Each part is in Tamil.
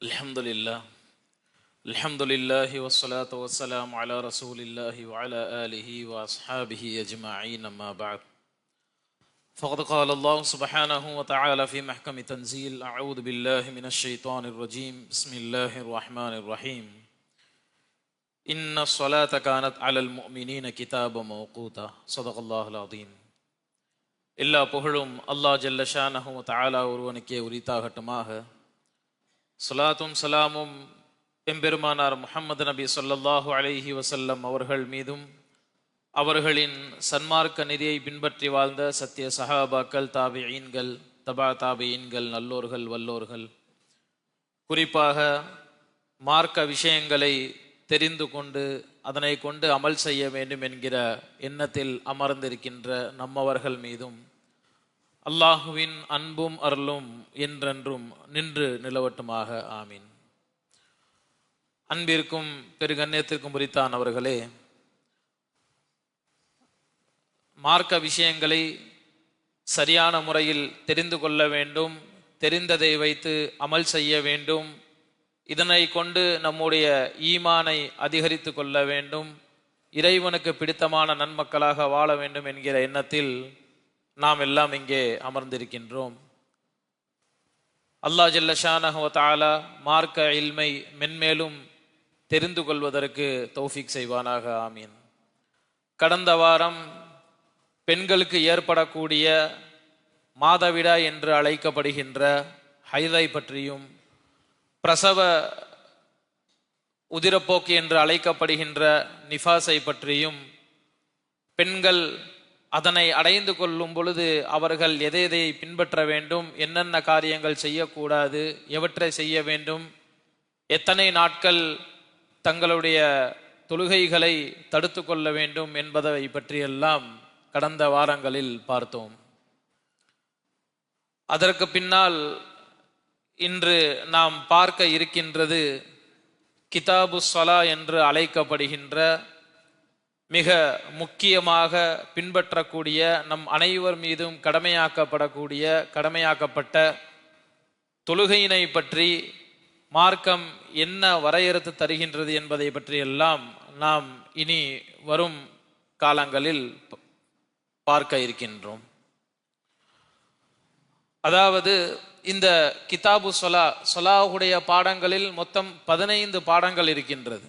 Alhamdulillah. Alhamdulillahi wassalatu wassalamu ala rasulillahi wa ala alihi wa ashabihi ajma'in amma ba'd. Faqad qala Allah subhanahu wa ta'ala fi mahkami tanzil. A'udhu billahi minash shaitanir rajim. Bismillahir rahmanir rahim. Inna as-salata kanat 'alal mu'minina kitaban mawquta. Sadaqallahul azim. எல்லா புகழும் அல்லாஹ் ஜல்ல ஷானஹு வ தஆலா ஒருவனுக்கே உரித்தாகட்டுமாக. ஸலாத்தும் ஸலாமும் எம்பெருமானார் முஹம்மது நபி ஸல்லல்லாஹு அலைஹி வஸல்லம் அவர்கள் மீதும் அவர்களின் சன்மார்க்க நெறியை பின்பற்றி வாழ்ந்த சத்திய சஹாபாக்கள், தாபிஈன்கள், தபா தாபிஈன்கள், நல்லோர்கள், வல்லோர்கள், குறிப்பாக மார்க்க விஷயங்களை தெரிந்து கொண்டு அதனை கொண்டு அமல் செய்ய வேண்டும் என்கிற எண்ணத்தில் அமர்ந்திருக்கின்ற நம்மவர்கள் மீதும் அல்லாஹுவின் அன்பும் அருளும் என்றென்றும் நின்று நிலவட்டுமாக. ஆமீன். அன்பிற்கும் பெருகண்ணியத்திற்கும் உரித்தான் அவர்களே, மார்க்க விஷயங்களை சரியான முறையில் தெரிந்து கொள்ள வேண்டும், தெரிந்ததை வைத்து அமல் செய்ய வேண்டும், இதனை கொண்டு நம்முடைய ஈமானை அதிகரித்து கொள்ள வேண்டும், இறைவனுக்கு பிடித்தமான நன்மக்களாக வாழ வேண்டும் என்கிற எண்ணத்தில் நாம் எல்லாம் இங்கே அமர்ந்திருக்கின்றோம். அல்லாஹ் ஜல்ல ஷானஹு வ தஆலா மார்க்க இல்மை மென்மேலும் தெரிந்து கொள்வதற்கு தௌஃபீக் செய்வானாக. ஆமீன். கடந்த வாரம் பெண்களுக்கு ஏற்படக்கூடிய மாதவிடாய் என்று அழைக்கப்படுகின்ற ஹைதை பற்றியும், பிரசவ உதிரப்போக்கு என்று அழைக்கப்படுகின்ற நிஃபாஸை பற்றியும், பெண்கள் அதனை அடைந்து கொள்ளும் பொழுது அவர்கள் எதை எதை பின்பற்ற வேண்டும், என்னென்ன காரியங்கள் செய்யக்கூடாது, எவற்றை செய்ய வேண்டும், எத்தனை நாட்கள் தங்களுடைய தொழுகைகளை தடுத்து கொள்ள வேண்டும் என்பதை பற்றியெல்லாம் கடந்த வாரங்களில் பார்த்தோம். அதற்கு பின்னால் இன்று நாம் பார்க்க இருக்கின்றது கிதாபு ஸலா என்று அழைக்கப்படுகின்ற மிக முக்கியமாக பின்பற்றக்கூடிய, நம் அனைவர் மீதும் கடமையாக்கப்பட்ட தொழுகையினை பற்றி மார்க்கம் என்ன வரையறுத்து தருகின்றது என்பதை பற்றியெல்லாம் நாம் இனி வரும் காலங்களில் பார்க்க இருக்கின்றோம். அதாவது இந்த கிதாபு ஸலாஹுடைய பாடங்களில் மொத்தம் 15 பாடங்கள் இருக்கின்றது.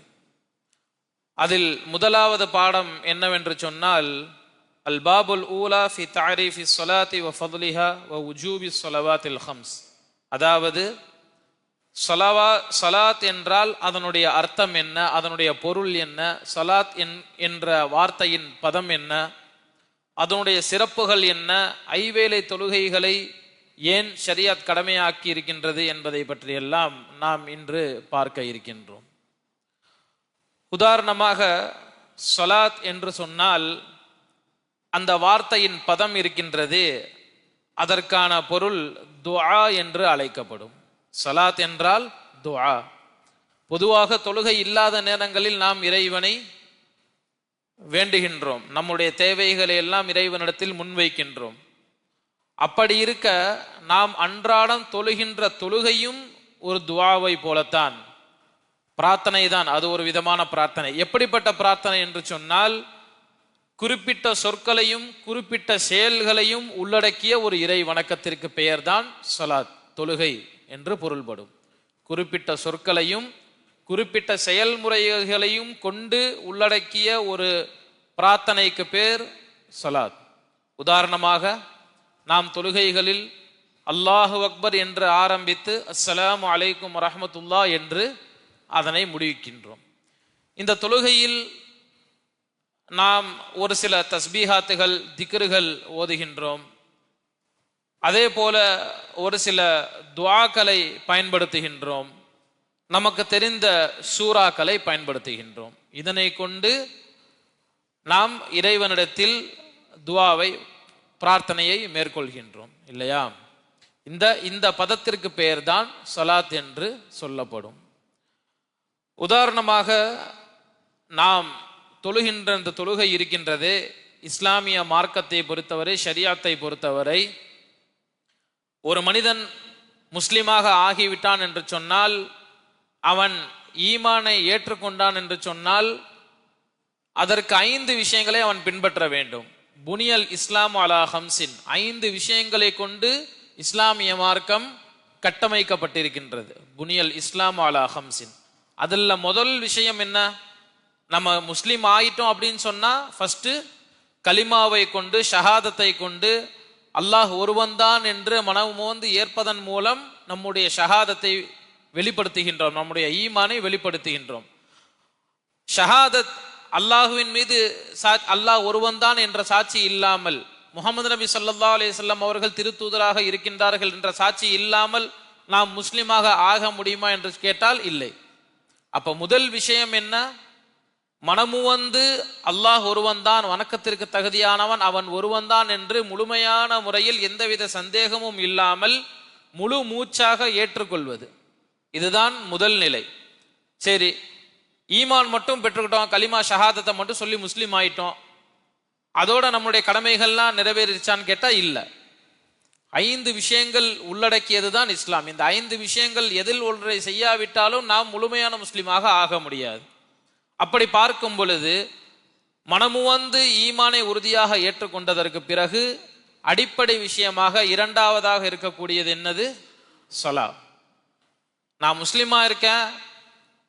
அதில் முதலாவது பாடம் என்னவென்று சொன்னால், அல் பாபுல் ஊலா ஃபி தஅரீஃபி ஸலாத்தி வ ஃபத்லிஹா வ உஜூபி ஸலவாத்தில் ஹம்ஸ். அதாவது ஸலாத் என்றால் அதனுடைய அர்த்தம் என்ன, அதனுடைய பொருள் என்ன, ஸலாத் என்ற வார்த்தையின் பதம் என்ன, அதனுடைய சிறப்புகள் என்ன, ஐவேளை தொழுகைகளை ஏன் ஷரியத் கடமையாக்கி இருக்கின்றது என்பதை பற்றியெல்லாம் நாம் இன்று பார்க்க இருக்கின்றோம். உதாரணமாக ஸலாத் என்று சொன்னால் அந்த வார்த்தையின் பதம் இருக்கின்றது, அதற்கான பொருள் துஆ என்று அழைக்கப்படும். ஸலாத் என்றால் துஆ. பொதுவாக தொழுகை இல்லாத நேரங்களில் நாம் இறைவனை வேண்டுகின்றோம், நம்முடைய தேவைகளை எல்லாம் இறைவனிடத்தில் முன்வைக்கின்றோம். அப்படி இருக்க நாம் அன்றாடம் தொழுகின்ற தொழுகையும் ஒரு துஆவை போலத்தான், பிரார்த்தனை தான். அது ஒரு விதமான பிரார்த்தனை. எப்படிப்பட்ட பிரார்த்தனை என்று சொன்னால், குறிப்பிட்ட சொற்களையும் குறிப்பிட்ட செயல்களையும் உள்ளடக்கிய ஒரு இறை வணக்கத்திற்கு பெயர்தான் ஸலாத், தொழுகை என்று பொருள்படும். குறிப்பிட்ட சொற்களையும் குறிப்பிட்ட செயல்முறைகளையும் கொண்டு உள்ளடக்கிய ஒரு பிரார்த்தனைக்கு பேர் ஸலாத். உதாரணமாக நாம் தொழுகைகளில் அல்லாஹு அக்பர் என்று ஆரம்பித்து அஸ்ஸலாமு அலைக்கும் வரஹ்மத்துல்லாஹ் என்று அதனை முடிவிக்கின்றோம். இந்த தொழுகையில் நாம் ஒரு சில தஸ்பீஹாத்துகள், திக்ருகள் ஓதுகின்றோம். அதே போல ஒரு சில துஆக்களை பயன்படுத்துகின்றோம், நமக்கு தெரிந்த சூறாக்களை பயன்படுத்துகின்றோம். இதனை கொண்டு நாம் இறைவனிடத்தில் துஆவை, பிரார்த்தனையை மேற்கொள்கின்றோம், இல்லையா? இந்த பதத்திற்கு பெயர்தான் ஸலாத் என்று சொல்லப்படும். உதாரணமாக நாம் தொழுகின்ற இந்த தொழுகை இருக்கின்றது, இஸ்லாமிய மார்க்கத்தை பொறுத்தவரை, ஷரியத்தை பொறுத்தவரை, ஒரு மனிதன் முஸ்லிமாக ஆகிவிட்டான் என்று சொன்னால் அவன் ஈமானை ஏற்றுக்கொண்டான் என்று சொன்னால் அதற்கு 5 விஷயங்களை அவன் பின்பற்ற வேண்டும். புனியல் இஸ்லாம் அலா ஹம்சின், 5 விஷயங்களை கொண்டு இஸ்லாமிய மார்க்கம் கட்டமைக்கப்பட்டிருக்கின்றது. புனியல் இஸ்லாம் அலா ஹம்சின். அதுல முதல் விஷயம் என்ன? நம்ம முஸ்லீம் ஆயிட்டோம் அப்படின்னு சொன்னா ஃபர்ஸ்ட் கலிமாவை கொண்டு, ஷஹாதத்தை கொண்டு அல்லாஹ் ஒருவன்தான் என்று மனமோந்து ஏற்பதன் மூலம் நம்முடைய ஷஹாதத்தை வெளிப்படுத்துகின்றோம், நம்முடைய ஈமானை வெளிப்படுத்துகின்றோம். ஷஹாதத் அல்லாஹுவின் மீது அல்லாஹ் ஒருவன்தான் என்ற சாட்சி இல்லாமல், முஹம்மது நபி ஸல்லல்லாஹு அலைஹி வஸல்லம் அவர்கள் திருத்தூதராக இருக்கின்றார்கள் என்ற சாட்சி இல்லாமல் நாம் முஸ்லிமாக ஆக முடியுமா என்று கேட்டால் இல்லை. அப்ப முதல் விஷயம் என்ன? மனமுவந்து அல்லாஹ் ஒருவன்தான், வணக்கத்திற்கு தகுதியானவன் அவன் ஒருவன்தான் என்று முழுமையான முறையில் எந்தவித சந்தேகமும் இல்லாமல் முழு மூச்சாக ஏற்றுக்கொள்வது, இதுதான் முதல் நிலை. சரி, ஈமான் மட்டும் பெற்றுக்கிட்டோம், கலிமா ஷஹாதத்தை மட்டும் சொல்லி முஸ்லீம் ஆயிட்டோம், அதோட நம்முடைய கடமைகள்லாம் நிறைவேறிச்சான்னு கேட்டா இல்ல. 5 விஷயங்கள் உள்ளடக்கியது தான் இஸ்லாம். இந்த 5 விஷயங்கள் எதில் ஒன்றை செய்யாவிட்டாலும் நாம் முழுமையான முஸ்லீமாக ஆக முடியாது. அப்படி பார்க்கும் பொழுது மனமுவந்து ஈமானை உறுதியாக ஏற்றுக்கொண்டதற்கு பிறகு அடிப்படை விஷயமாக இரண்டாவதாக இருக்கக்கூடியது என்னது? ஸலா. நான் முஸ்லிமா இருக்கேன்,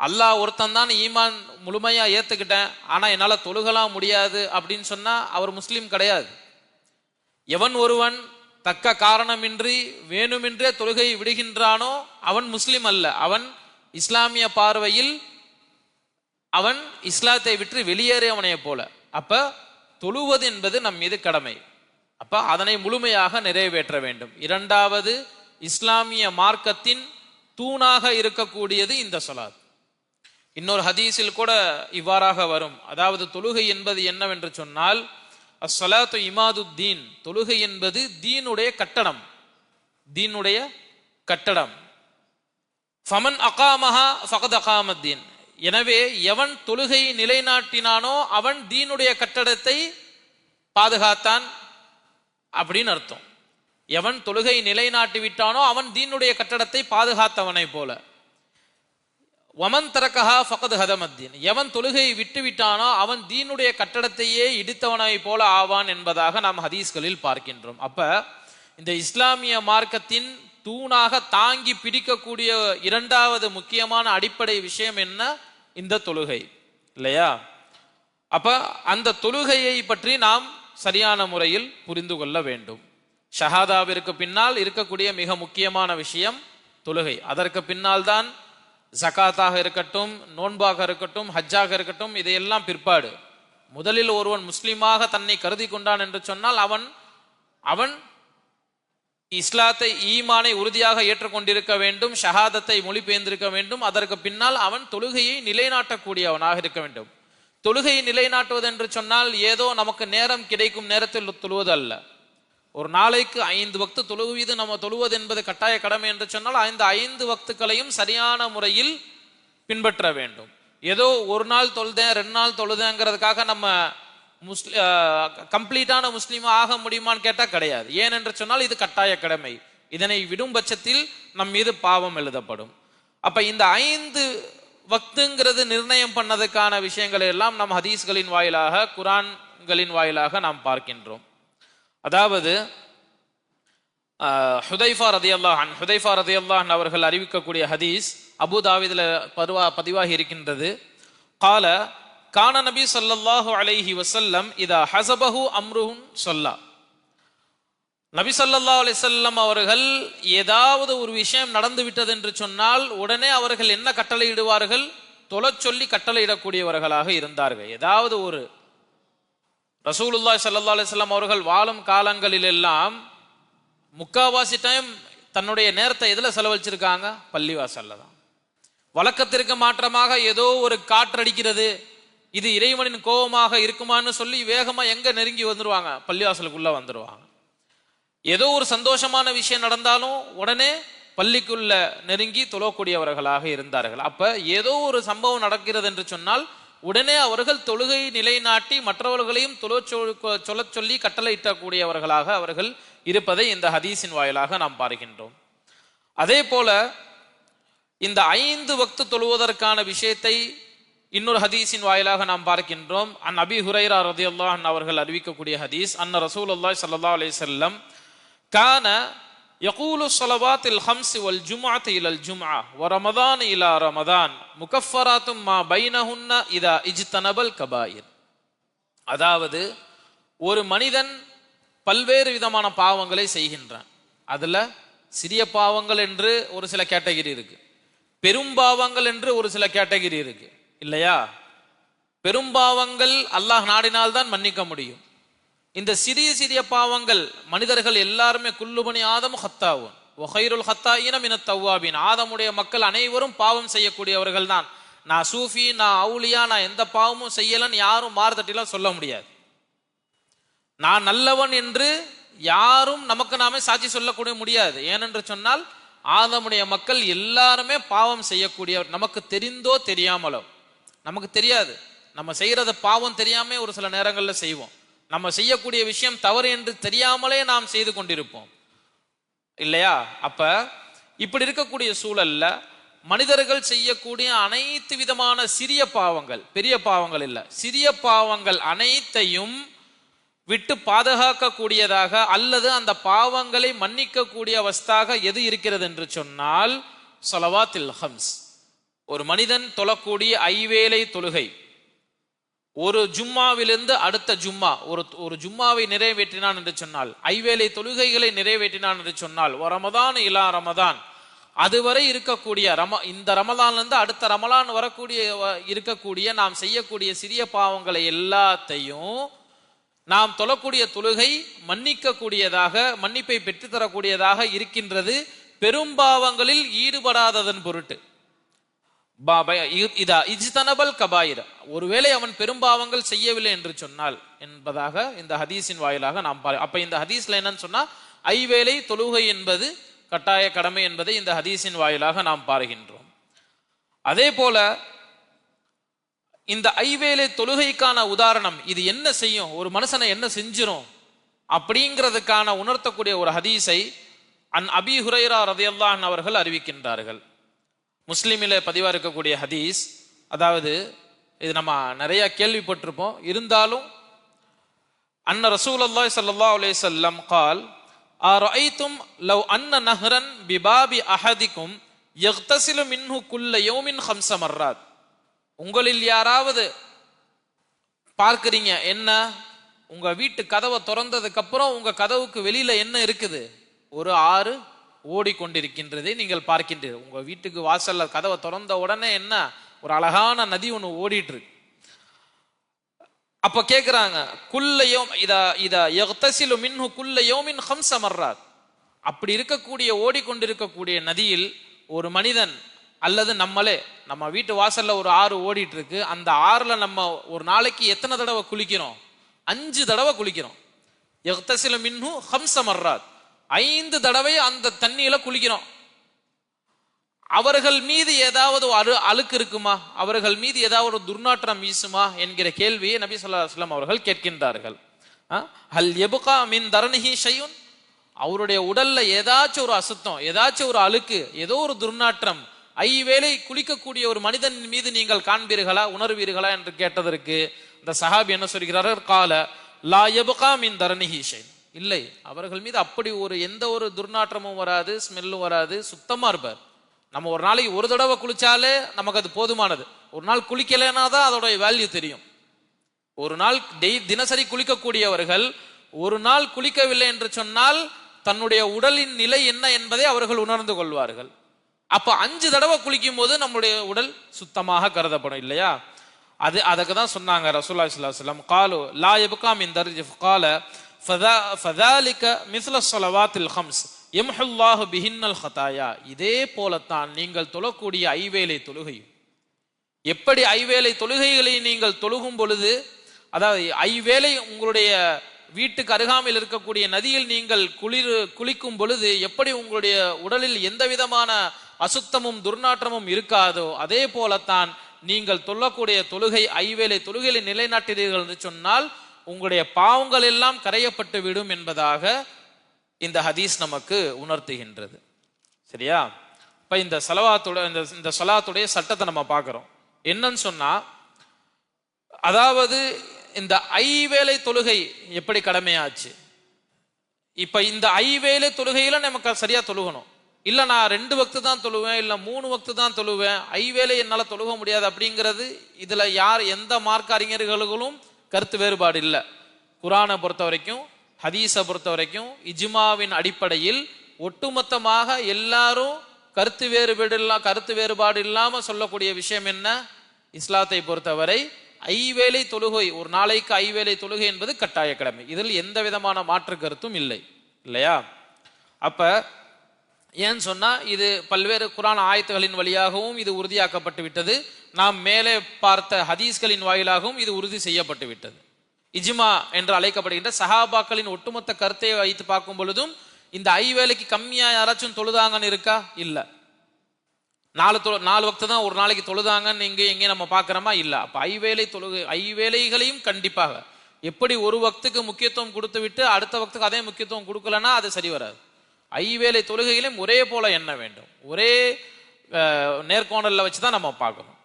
அல்லாஹ் ஒருத்தன் தான் ஈமான் முழுமையா ஏத்துக்கிட்டேன், ஆனா என்னால தொழுகலாம் முடியாது அப்படின்னு சொன்னா அவர் முஸ்லீம் கிடையாது. எவன் ஒருவன் தக்க காரணமின்றி வேணுமென்றே தொழுகை விடுகின்றானோ அவன் முஸ்லிம் அல்ல, அவன் இஸ்லாமிய பார்வையில் அவன் இஸ்லாத்தை விட்டு வெளியேறியவனைய போல. அப்ப தொழுவது என்பது நம் மீது கடமை. அப்ப அதனை முழுமையாக நிறைவேற்ற வேண்டும். இரண்டாவது, இஸ்லாமிய மார்க்கத்தின் தூணாக இருக்கக்கூடியது இந்த ஸலாத். இன்னொரு ஹதீஸில் கூட இவ்வாறாக வரும். அதாவது தொழுகை என்பது என்னவென்று சொன்னால், அஸ்ஸலாத்து இமாதுத்தீன், தொழுகை என்பது தீனுடைய கட்டடம், தீனுடைய கட்டடம். ஃபமன் அகாமஹா ஃபகத் அகாமத்தீன். எனவே எவன் தொழுகையை நிலைநாட்டினானோ அவன் தீனுடைய கட்டடத்தை பாதுகாத்தான் அப்படின்னு அர்த்தம். எவன் தொழுகை நிலைநாட்டி விட்டானோ அவன் தீனுடைய கட்டடத்தை பாதுகாத்தவனை போல. வமன் தரக்கஹா ஃபகத் ஹதமத்தீன், எவன் தொழுகையை விட்டு விட்டானோ அவன் தீனுடைய கட்டடத்தையே இடித்தவனை போல ஆவான் என்பதாக நாம் ஹதீஸ்களில் பார்க்கின்றோம். அப்ப இந்த இஸ்லாமிய மார்க்கத்தின் தூணாக தாங்கி பிடிக்கக்கூடிய இரண்டாவது முக்கியமான அடிப்படை விஷயம் என்ன? இந்த தொழுகை, இல்லையா? அப்ப அந்த தொழுகையை பற்றி நாம் சரியான முறையில் புரிந்து கொள்ள வேண்டும். ஷஹாதாவிற்கு பின்னால் இருக்கக்கூடிய மிக முக்கியமான விஷயம் தொழுகை. அதற்கு பின்னால் தான் ஜகாத்தாக இருக்கட்டும், நோன்பாக இருக்கட்டும், ஹஜ்ஜாக இருக்கட்டும், இதையெல்லாம் பிற்பாடு. முதலில் ஒருவன் முஸ்லிமாக தன்னை கருதி கொண்டான் என்று சொன்னால் அவன் இஸ்லாத்தை, ஈமானை உறுதியாக ஏற்றுக்கொண்டிருக்க வேண்டும், ஷஹாதத்தை மொழிபெயர்ந்திருக்க வேண்டும். அதற்கு பின்னால் அவன் தொழுகையை நிலைநாட்டக்கூடியவனாக இருக்க வேண்டும். தொழுகையை நிலைநாட்டுவது என்று சொன்னால் ஏதோ நமக்கு நேரம் கிடைக்கும் நேரத்தில் தொழுவது அல்ல. ஒரு நாளைக்கு 5 வக்து தொழுவது நம்ம தொழுவது என்பது கட்டாய கடமை என்று சொன்னால் இந்த 5 வக்துக்களையும் சரியான முறையில் பின்பற்ற வேண்டும். ஏதோ ஒரு நாள் தொழுதேன் 2 நாள் தொழுதேங்கிறதுக்காக நம்ம கம்ப்ளீட்டான முஸ்லீமா ஆக முடியுமான்னு கேட்டா கிடையாது. ஏன் என்று சொன்னால் இது கட்டாய கடமை. இதனை விடும் பட்சத்தில் நம் மீது பாவம் எழுதப்படும். அப்ப இந்த 5 வக்துங்கிறது நிர்ணயம் பண்ணதுக்கான விஷயங்களை எல்லாம் நம் ஹதீஸ்களின் வாயிலாக, குரான்களின் வாயிலாக நாம் பார்க்கின்றோம். அதாவது ஹுதைஃபா ரலியல்லாஹு அன்ஹு அவர்கள் அறிவிக்கக்கூடிய ஹதீஸ் அபூ தாவீதுல பதிவாகி இருக்கின்றது. கால கான நபி ஸல்லல்லாஹு அலைஹி வஸல்லம் இதா ஹஸபஹு அம்ருஹுன் ஸல்லா. நபி ஸல்லல்லாஹு அலைஹி வஸல்லம் அவர்கள் ஏதாவது ஒரு விஷயம் நடந்து விட்டது என்று சொன்னால் உடனே அவர்கள் என்ன கட்டளையிடுவார்கள்? தொழச் சொல்லி கட்டளையிடக்கூடியவர்களாக இருந்தார்கள். ஏதாவது ஒரு ரசூலுல்லாஹி ஸல்லல்லாஹு அலைஹி வஸல்லம் அவர்கள் வாழும் காலங்களில் எல்லாம் முக்காவாசி டைம் தன்னுடைய நேரத்தை எதுல செலவழிச்சிருக்காங்க? பள்ளிவாசல்ல தான். வழக்கத்திற்கு மாற்றமாக ஏதோ ஒரு காற்றடிக்கிறது, இது இறைவனின் கோபமாக இருக்குமான்னு சொல்லி வேகமா எங்க நெருங்கி வந்துருவாங்க? பள்ளிவாசலுக்குள்ள வந்துருவாங்க. ஏதோ ஒரு சந்தோஷமான விஷயம் நடந்தாலும் உடனே பள்ளிக்குள்ள நெருங்கி தொழக்கூடியவர்களாக இருந்தார்கள். அப்ப ஏதோ ஒரு சம்பவம் நடக்கிறது என்று சொன்னால் உடனே அவர்கள் தொழுகை நிலைநாட்டி மற்றவர்களையும் சொல்ல சொல்லி கட்டளையிட்டக்கூடியவர்களாக அவர்கள் இருப்பதை இந்த ஹதீஸின் வாயிலாக நாம் பார்க்கின்றோம். அதே போல இந்த 5 வக்து தொழுவதற்கான விஷயத்தை இன்னொரு ஹதீஸின் வாயிலாக நாம் பார்க்கின்றோம். அன் அபி ஹுரைரா ரலியல்லாஹு அன்ஹு அவர்கள் அறிவிக்கக்கூடிய ஹதீஸ், அன்ன ரசூலுல்லாஹி ஸல்லல்லாஹு அலைஹி வஸல்லம் கான யகூலு ஸலவாத்தில் ஹம்ஸ் வல் ஜும்அத்து இலல் ஜும்அ வ ரமதான் இலா ரமதான் முகஃபராத்தும் மா பைனஹுன்ன இதா இஜ்தனபல் கபாயிர். அதாவது ஒரு மனிதன் பல்வேறு விதமான பாவங்களை செய்கின்றான். அதுல சிறிய பாவங்கள் என்று ஒரு சில கேட்டகிரி இருக்கு, பெரும்பாவங்கள் என்று ஒரு சில கேட்டகிரி இருக்கு இல்லையா? பெரும்பாவங்கள் அல்லாஹ் நாடினால்தான் மன்னிக்க முடியும். இந்த சிறிய சிறிய பாவங்கள் மனிதர்கள் எல்லாருமே குல்லுபனி ஆதம் ஹத்தாவும் வஹைருல் ஹத்தாயின மினத் தவ்வாபின், ஆதமுடைய மக்கள் அனைவரும் பாவம் செய்யக்கூடியவர்கள் தான். நான் சூஃபி, நான் அவுலியா, நான் எந்த பாவமும் செய்யலன்னு யாரும் மாறுதட்டிலாம் சொல்ல முடியாது. நான் நல்லவன் என்று யாரும் நமக்கு நாமே சாட்சி சொல்லக்கூடிய முடியாது. ஏனென்று சொன்னால் ஆதமுடைய மக்கள் எல்லாருமே பாவம் செய்யக்கூடியவர். நமக்கு தெரிந்தோ தெரியாமலோ, நமக்கு தெரியாது, நம்ம செய்யறத பாவம் தெரியாம ஒரு சில நேரங்களில் செய்வோம். நம்ம செய்யக்கூடிய விஷயம் தவறு என்று தெரியாமலே நாம் செய்து கொண்டிருப்போம் இல்லையா? அப்ப இப்படி இருக்கக்கூடிய சூழல்ல மனிதர்கள் செய்யக்கூடிய அனைத்து விதமான சிறிய பாவங்கள், பெரிய பாவங்கள் இல்ல, சிறிய பாவங்கள் அனைத்தையும் விட்டு பாதுகாக்க கூடியதாக அல்லது அந்த பாவங்களை மன்னிக்க கூடிய அவஸ்தாக எது இருக்கிறது என்று சொன்னால் ஸலவாத்தில் ஹம்ஸ். ஒரு மனிதன் தொழக்கூடிய 5 வேளை தொழுகை, ஒரு ஜும்மாவிலிருந்து அடுத்த ஜும்மா, ஒரு ஜும்மாவை நிறைவேற்றினான் என்று சொன்னால், 5 வேளை தொழுகைகளை நிறைவேற்றினான் என்று சொன்னால், ரமதான் இலா ரமதான், அதுவரை இருக்கக்கூடிய இந்த ரமலான்ல இருந்து அடுத்த ரமலான் வரக்கூடிய இருக்கக்கூடிய நாம் செய்யக்கூடிய சிறிய பாவங்களை எல்லாத்தையும் நாம் தொழக்கூடிய தொழுகை மன்னிக்க கூடியதாக, மன்னிப்பை பெற்றுத்தரக்கூடியதாக இருக்கின்றது, பெரும்பாவங்களில் ஈடுபடாததன் பொருட்டு. கபாயிர, ஒருவேளை அவன் பெரும்பாவங்கள் செய்யவில்லை என்று சொன்னால் என்பதாக இந்த ஹதீஸின் வாயிலாக நாம் அப்ப இந்த ஹதீஸ்ல என்னன்னு சொன்னா 5 வேளை தொழுகை என்பது கட்டாய கடமை என்பதை இந்த ஹதீஸின் வாயிலாக நாம் பார்க்கின்றோம். அதே போல இந்த 5 வேளை தொழுகைக்கான உதாரணம் இது என்ன செய்யும், ஒரு மனுஷனை என்ன செஞ்சிரும் அப்படிங்கிறதுக்கான உணர்த்தக்கூடிய ஒரு ஹதீஸை அன் அபி ஹுரைரா ரலியல்லாஹு அன்ஹு அவர்கள் அறிவிக்கின்றார்கள். முஸ்லிமில பதிவா இருக்கக்கூடிய ஹதீஸ். அதாவது இது நம்ம நிறைய கேள்விப்பட்டிருப்போம், இருந்தாலும் அன்ன ரசூலுல்லாஹி ஸல்லல்லாஹு அலைஹி வஸல்லம் قال அரஐதும் லவ் அன்ன நஹ்ரன் பிபாபி அஹதிக்கும் யக்தஸிலு மின்ஹு குல்ல யௌமின் 5 மர்ராத். உங்களில் யாராவது பார்க்கிறீங்க, என்ன உங்க வீட்டு கதவை திறந்ததுக்கு அப்புறம் உங்க கதவுக்கு வெளியில என்ன இருக்குது, ஒரு ஆறு ஓடிக்கொண்டிருக்கின்றதை நீங்கள் பார்க்கின்றீர்கள். உங்க வீட்டுக்கு வாசல்ல கதவை திறந்த உடனே என்ன, ஒரு அழகான நதி ஒன்று ஓடிட்டு இருக்கு. அப்ப கேக்குறாங்க, குல்லையோம் இத யக்தஸிலு மின்ஹு குல்ல யௌமின் 5 மர்ராத். அப்படி இருக்கக்கூடிய ஓடிக்கொண்டிருக்கக்கூடிய நதியில் ஒரு மனிதன் அல்லது நம்மளே, நம்ம வீட்டு வாசல்ல ஒரு ஆறு ஓடிட்டு இருக்கு, அந்த ஆறுல நம்ம ஒரு நாளைக்கு எத்தனை தடவை குளிக்கிறோம்? 5 தடவை குளிக்கிறோம். யக்தஸிலு மின்ஹு 5 மர்ராத், 5 தடவை அந்த தண்ணியில குளிக்கிறோம். அவர்கள் மீது ஏதாவது அழுக்கு இருக்குமா, அவர்கள் மீது ஏதாவது ஒரு துர்நாற்றம் வீசுமா என்கிற கேள்வியை நபி ஸல்லல்லாஹு அலைஹி வஸல்லம் அவர்கள் கேட்கின்றார்கள். ஹல் யப்கா மின் தரனிஹி ஷையுன், அவருடைய உடல்ல ஏதாச்சும் ஒரு அசுத்தம், ஏதாச்சும் ஒரு அழுக்கு, ஏதோ ஒரு துர்நாற்றம் 5 வேளை குளிக்கக்கூடிய ஒரு மனிதன் மீது நீங்கள் காண்பீர்களா, உணர்வீர்களா என்று கேட்டதற்கு இந்த சஹாபி என்ன சொல்கிறார்கள், கால லா யப்கா மின் தரனிஹி ஷைன், இல்லை, அவர்கள் மீது அப்படி ஒரு எந்த ஒரு துர்நாற்றமும் வராது, ஸ்மெல்லும் வராது, சுத்தமா இருப்பார். நம்ம ஒரு நாளைக்கு ஒரு தடவை குளிச்சாலே நமக்கு அது போதுமானது. ஒரு நாள் குளிக்கலைன்னா தான் அதோடைய வேல்யூ தெரியும். ஒரு நாள் தினசரி குளிக்கக்கூடியவர்கள் ஒரு நாள் குளிக்கவில்லை என்று சொன்னால் தன்னுடைய உடலின் நிலை என்ன என்பதை அவர்கள் உணர்ந்து கொள்வார்கள். அப்ப 5 தடவை குளிக்கும் போது நம்முடைய உடல் சுத்தமாக கருதப்படும் இல்லையா? அதுக்கு தான் சொன்னாங்க ரசூலுல்லாஹி ஸல்லல்லாஹு அலைஹி வஸல்லம், காலு லா யப்கா மின் தர்ஜ் கால ஃபதாலிக மிஸ்ல ஸலவாத்தில் 5 யம்ஹுல்லாஹு பிஹின்னல் ஹதாயா. இதே போலத்தான் நீங்கள் தொழக்கூடிய 5 வேளை தொழுகை. எப்படி 5 வேளை தொழுகைகளை நீங்கள் தொழுகும் பொழுது, அதாவது 5 வேளை உங்களுடைய வீட்டுக்கு அருகாமையில் இருக்கக்கூடிய நதியில் நீங்கள் குளிக்கும் பொழுது எப்படி உங்களுடைய உடலில் எந்த விதமான அசுத்தமும் துர்நாற்றமும் இருக்காதோ, அதே போலத்தான் நீங்கள் தொழக்கூடிய தொழுகை 5 வேளை தொழுகைகளை நிலைநாட்டுகிறீர்கள் என்று சொன்னால் உங்களுடைய பாவங்கள் எல்லாம் கரையப்பட்டு விடும் என்பதாக இந்த ஹதீஸ் நமக்கு உணர்த்துகின்றது. சரியா? இப்ப இப்போ இந்த சலவாத்தோட இந்த சொலாத்துடைய சட்டத்தை நம்ம பார்க்குறோம். என்னன்னு சொன்னா, அதாவது இந்த ஐவேளை தொழுகை எப்படி கடமையாச்சு, இப்ப இந்த ஐவேளை தொழுகையில நமக்கு சரியா தொழுகணும். இல்ல நான் 2 வக்து தான் தொழுவேன், இல்ல 3 வக்து தான் தொழுவேன், ஐவேளை என்னால தொழுக முடியாது அப்படிங்கிறது இதுல எந்த மார்க்க அறிஞர்களும் கருத்து வேறுபாடு இல்லை. குரானை பொறுத்த வரைக்கும், ஹதீஸை பொறுத்த வரைக்கும், இஜ்மாவின் அடிப்படையில் ஒட்டுமொத்தமாக எல்லாரும் கருத்து வேறுபாடு இல்லாம சொல்லக்கூடிய விஷயம் என்ன, இஸ்லாத்தை பொறுத்தவரை ஐவேளை தொழுகை, ஒரு நாளைக்கு ஐவேளை தொழுகை என்பது கட்டாய கடமை. இதில் எந்த விதமான மாற்று கருத்தும் இல்லை, இல்லையா? அப்ப ஏன்னு சொன்னா, இது பல்வேறு குரான் ஆயத்துகளின் வழியாகவும் இது உறுதியாக்கப்பட்டு விட்டது. நாம் மேலே பார்த்த ஹதீஸ்களின் வாயிலாகவும் இது உறுதி செய்யப்பட்டு விட்டது. இஜ்மா என்று அழைக்கப்படுகின்ற சஹாபாக்களின் ஒட்டுமொத்த கருத்தை வைத்து பார்க்கும் பொழுதும் இந்த ஐவேளைக்கு கம்மியா யாராச்சும் தொழுதாங்கன்னு இருக்கா? இல்ல. 4 வக்து தான் ஒரு நாளைக்கு தொழுதாங்கன்னு எங்கே நம்ம பார்க்கிறோமா? இல்ல. அப்ப ஐவேளைகளையும் கண்டிப்பாக, எப்படி ஒரு வக்துக்கு முக்கியத்துவம் கொடுத்து விட்டு அடுத்த வக்துக்கு அதே முக்கியத்துவம் கொடுக்கலன்னா அது சரி வராது. ஐவேளை தொழுகையிலும் ஒரே போல எண்ண வேண்டும், ஒரே நேர்கோணல்ல வச்சுதான் நம்ம பார்க்கணும்.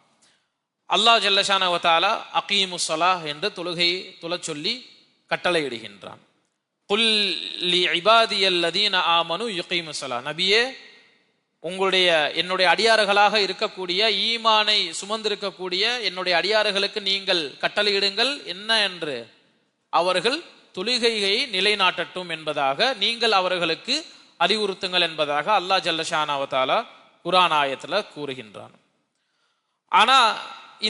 அல்லாஹ் ஜல்ல ஷானஹு வ தஆலா அகீமுஸ் ஸலாஹ் என்று தொழுகை சொல்லி கட்டளை இடுகின்றான். குல் லி இபாதியல்லதீன ஆமனு யுகீமுஸ் ஸலாஹ், நபியே என்னுடைய அடியார்களாக இருக்கக்கூடிய, ஈமானை சுமந்திருக்கக்கூடிய என்னுடைய அடியார்களுக்கு நீங்கள் கட்டளையிடுங்கள். என்ன என்று? அவர்கள் தொழுகையை நிலைநாட்டட்டும் என்பதாக நீங்கள் அவர்களுக்கு அறிவுறுத்துங்கள் என்பதாக அல்லாஹ் ஜல்ல ஷானஹு வ தஆலா குர்ஆன் ஆயத்துல கூறுகின்றான். ஆனா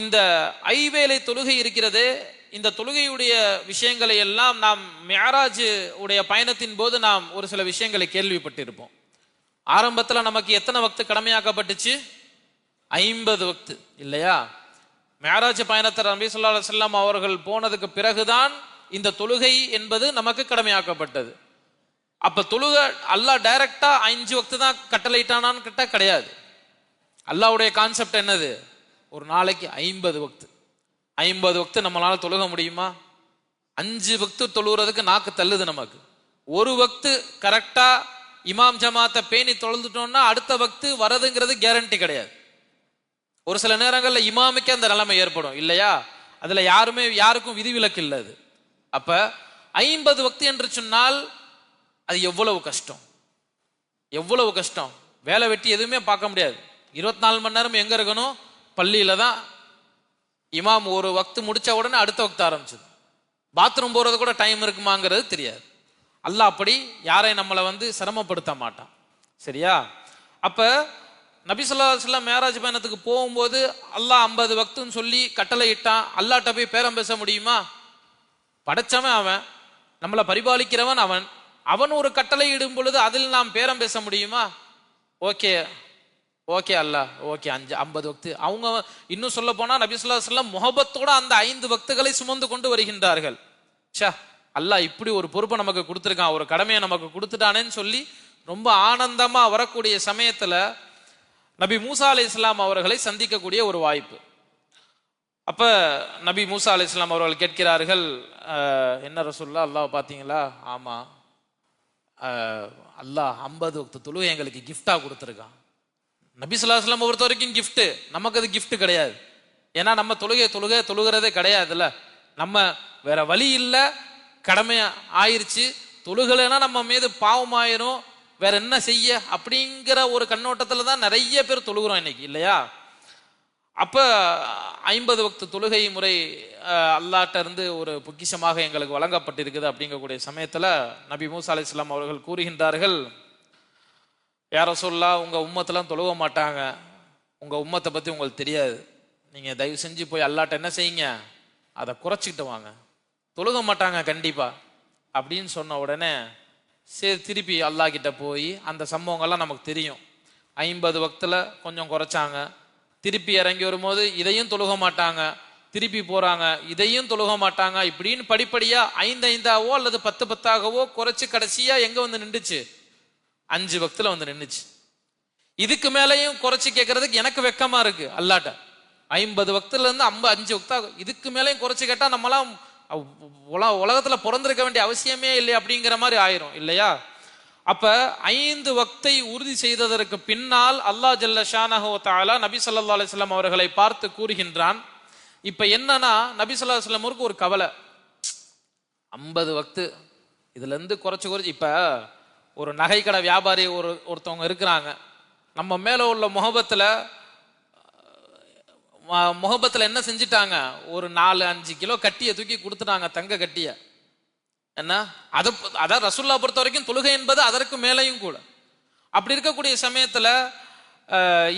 இந்த ஐவேளை தொழுகை இருக்கிறது, இந்த தொழுகையுடைய விஷயங்களை எல்லாம் நாம் மிஅராஜ் உடைய பயணத்தின் போது நாம் ஒரு சில விஷயங்களை கேள்விப்பட்டிருப்போம். ஆரம்பத்துல நமக்கு எத்தனை வக்து கடமையாக்கப்பட்டுச்சு? 50 வக்து, இல்லையா? மிஅராஜ் பயணத்தை நபி ஸல்லல்லாஹு அலைஹி வஸல்லம் அவர்கள் போனதுக்கு பிறகுதான் இந்த தொழுகை என்பது நமக்கு கடமையாக்கப்பட்டது. அப்ப தொழுகை அல்லாஹ் டைரக்டா 5 வக்து தான் கட்டளையிட்டானான்னு கிட்ட கிடையாது. அல்லாஹ்வுடைய கான்செப்ட் என்னது? ஒரு நாளைக்கு 50 வக்து. 50 வக்து நம்மளால தொழுக முடியுமா? 5 வக்து தொழுகிறதுக்கு நாக்கு தள்ளுது நமக்கு. ஒரு வக்து கரெக்டா இமாம் ஜமாத்தை பேணி தொழுதுட்டோம்னா அடுத்த வக்து வரதுங்கிறது கேரண்டி கிடையாது. ஒரு சில நேரங்கள்ல இமாமுக்கே அந்த நிலைமை ஏற்படும், இல்லையா? அதுல யாருக்கும் விதிவிலக்கு இல்லை. அது அப்ப 50 வக்து என்று சொன்னால் அது எவ்வளவு கஷ்டம், எவ்வளவு கஷ்டம். வேலை வெட்டி எதுவுமே பார்க்க முடியாது. 24 மணி நேரம் எங்க இருக்கணும்? பள்ளியில தான். இமாம் ஒரு வக்து முடிச்ச உடனே அடுத்த வக்து ஆரம்பிச்சது. பாத்ரூம் போறது கூட டைம் இருக்குமாங்கிறது தெரியாது. அல்லாஹ் அப்படி யாரை நம்மளை சிரமப்படுத்த மாட்டான், சரியா? அப்ப நபி ஸல்லல்லாஹு அலைஹி வஸல்லம் மேராஜ் பயணத்துக்கு போகும்போது அல்லாஹ் 50 வக்துன்னு சொல்லி கட்டளை இட்டான். அல்லாஹ்ட்ட போய் பேரம் பேச முடியுமா? படைச்சவன் அவன், நம்மளை பரிபாலிக்கிறவன் அவன். அவன் ஒரு கட்டளை இடும் பொழுது அதில் நாம் பேரம் பேச முடியுமா? ஓகே அல்லாஹ், ஓகே 50 வக்து. அவங்க இன்னும் சொல்ல போனா நபி ஸல்லல்லாஹு அலைஹி வஸல்லம் முஹப்பத்தோட அந்த 5 வக்துகளை சுமந்து கொண்டு வருகின்றார்கள். அல்லாஹ் இப்படி ஒரு பொறுப்பை நமக்கு கொடுத்துருக்கான், ஒரு கடமையை நமக்கு கொடுத்துட்டானேன்னு சொல்லி ரொம்ப ஆனந்தமா வரக்கூடிய சமயத்துல நபி மூசா அலைஹிஸ்ஸலாம் அவர்களை சந்திக்கக்கூடிய ஒரு வாய்ப்பு. அப்ப நபி மூசா அலைஹிஸ்ஸலாம் அவர்கள் கேட்கிறார்கள், என்ன ரசூலுல்லாஹ், அல்லாஹ் பாத்தீங்களா? ஆமா, அல்லாஹ் 50 வக்து தொழுகை எங்களுக்கு கிஃப்டா கொடுத்துருக்கான். நபி ஸல்லல்லாஹு அலைஹி வஸல்லம் பொறுத்த வரைக்கும் கிஃப்ட், நமக்கு அது கிஃப்ட் கிடையாது. ஏன்னா நம்ம தொழுகிறதே கிடையாதுல்ல. நம்ம வேற வழி இல்லை, கடமை ஆயிருச்சு. தொழுகலைன்னா நம்ம மீது பாவம் ஆயிரும், வேற என்ன செய்ய அப்படிங்கிற ஒரு கண்ணோட்டத்துல தான் நிறைய பேர் தொழுகிறோம் இன்னைக்கு, இல்லையா? அப்ப 50 வக்து தொழுகை முறை அல்லாஹ்ட்ட இருந்து ஒரு பொக்கிஷமாக எங்களுக்கு வழங்கப்பட்டிருக்குது. அப்படிங்கக்கூடிய சமயத்துல நபி மூசா அலைஹிஸ்ஸலாம் அவர்கள் கூறுகின்றார்கள், யா ரசூலுல்லாஹ், உங்க உம்மத்தெல்லாம் தொழுக மாட்டாங்க, உங்க உம்மத்தை பத்தி உங்களுக்கு தெரியாது. நீங்க தயவு செஞ்சு போய் அல்லாஹ்ட்ட என்ன செய்யுங்க, அதை குறைச்சிக்கிட்டு வாங்க, தொழுக மாட்டாங்க கண்டிப்பா அப்படின்னு சொன்ன உடனே சரி திருப்பி அல்லாஹ் கிட்ட போய் அந்த சம்பவங்கள்லாம் நமக்கு தெரியும். 50 வக்துல கொஞ்சம் குறைச்சாங்க, திருப்பி இறங்கி வரும்போது இதையும் தொழுக மாட்டாங்க, திருப்பி போறாங்க, இதையும் தொழுக மாட்டாங்க. இப்படின்னு படிப்படியா 5-5ஆவோ அல்லது 10-10ஆகவோ குறைச்சு கடைசியா எங்க நின்றுச்சு? 5 வக்துல நின்றுச்சு. இதுக்கு மேலையும் குறைச்சு கேட்கறதுக்கு எனக்கு வெக்கமா இருக்கு அல்லாட்ட. 50 வக்துல இருந்து 5 வக்தா, இதுக்கு மேலையும் குறைச்சு கேட்டா நம்மளாம் உலகத்துல பிறந்திருக்க வேண்டிய அவசியமே இல்லை அப்படிங்கிற மாதிரி ஆயிரும், இல்லையா? அப்ப 5 வக்தை உறுதி செய்ததற்கு பின்னால் அல்லாஹ் ஜல்ல ஷானஹு வ தஆலா நபி ஸல்லல்லாஹு அலைஹி வஸல்லம் அவர்களை பார்த்து கூறுகின்றான். இப்ப என்னன்னா, நபி ஸல்லல்லாஹு அலைஹி வஸல்லம் ஒரு கவலை, 50 வக்து இதுல இருந்து குறைச்சு இப்ப ஒரு நகை கடை வியாபாரி ஒருத்தவங்க இருக்கிறாங்க, நம்ம மேல உள்ள முகபத்துல என்ன செஞ்சிட்டாங்க, ஒரு 4-5 கிலோ கட்டிய தூக்கி கொடுத்துட்டாங்க, தங்க கட்டிய. என்ன அதான் ரசூலுல்லாஹ் பொறுத்த வரைக்கும் தொழுகை என்பது அதற்கு மேலையும் கூட. அப்படி இருக்கக்கூடிய சமயத்துல